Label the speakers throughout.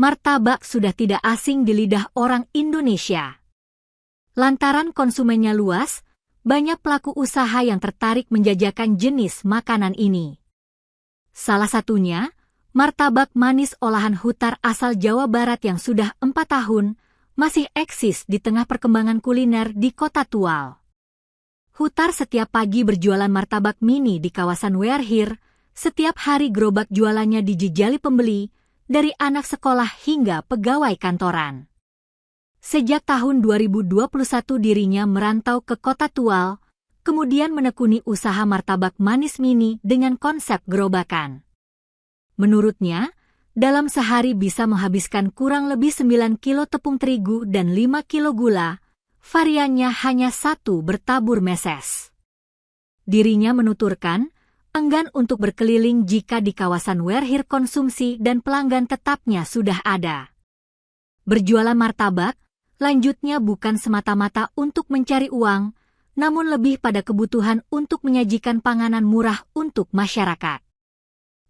Speaker 1: martabak sudah tidak asing di lidah orang Indonesia. Lantaran konsumennya luas, banyak pelaku usaha yang tertarik menjajakan jenis makanan ini. Salah satunya, martabak manis olahan Hutar asal Jawa Barat yang sudah 4 tahun, masih eksis di tengah perkembangan kuliner di Kota Tual. Hutar setiap pagi berjualan martabak mini di kawasan Wearhir. Setiap hari gerobak jualannya dijejali pembeli, dari anak sekolah hingga pegawai kantoran. Sejak tahun 2021 dirinya merantau ke Kota Tual, kemudian menekuni usaha martabak manis mini dengan konsep gerobakan. Menurutnya, dalam sehari bisa menghabiskan kurang lebih 9 kilo tepung terigu dan 5 kilo gula, variannya hanya 1 bertabur meses. Dirinya menuturkan, enggan untuk berkeliling jika di kawasan Wearhir konsumsi dan pelanggan tetapnya sudah ada. Berjualan martabak, lanjutnya bukan semata-mata untuk mencari uang, namun lebih pada kebutuhan untuk menyajikan panganan murah untuk masyarakat.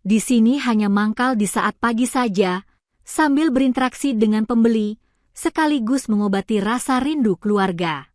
Speaker 1: Di sini hanya mangkal di saat pagi saja, sambil berinteraksi dengan pembeli, sekaligus mengobati rasa rindu keluarga.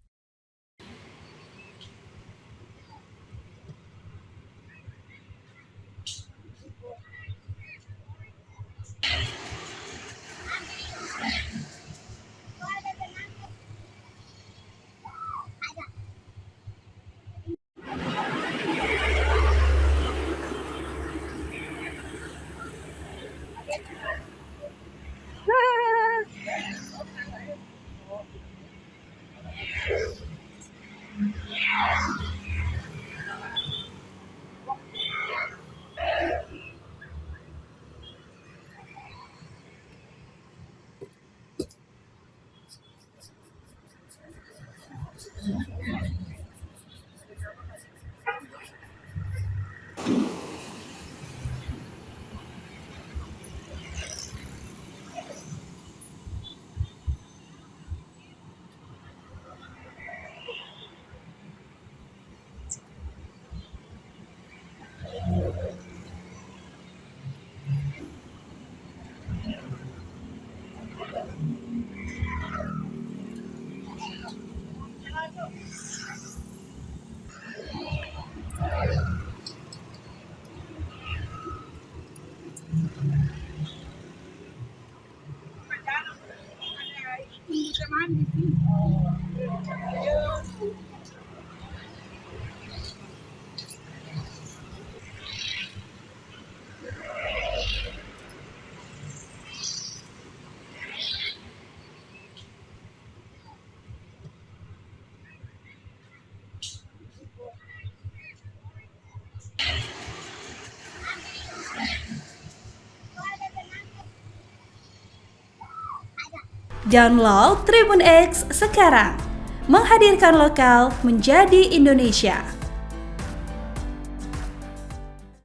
Speaker 2: Download Tribun X sekarang, menghadirkan lokal menjadi Indonesia.